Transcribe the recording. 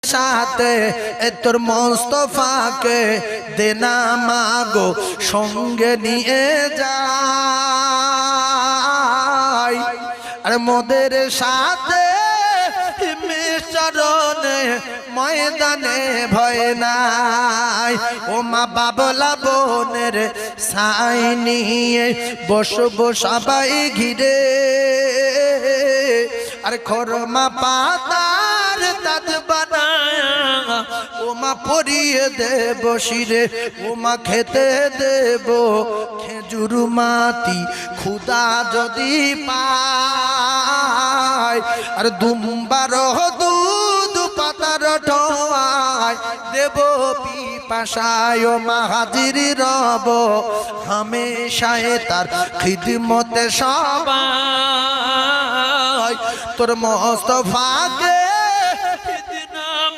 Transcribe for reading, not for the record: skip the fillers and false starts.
সাথে তোর মোস্তফাকে দেনা মাগো সঙ্গে নিয়ে যাই আর মোদের সাথে চরণে ময়দানে ভয় নাই ও মা বাবলা বোনের সাই নিয়ে বসবো সবাই ঘিরে আর খরমা পাতার তাজ বানায় ও মা পরিয়ে দেব শিরে ও মা খেতে দেব খেজুর মাটি খুদা যদি পায় আর দুম্বার দুধ পাতার ঠোয়ায় দেব পিপাসায় ও মা হাজির রব হামেশায় তার খিদমতে সবাই তোর মোস্তফাকে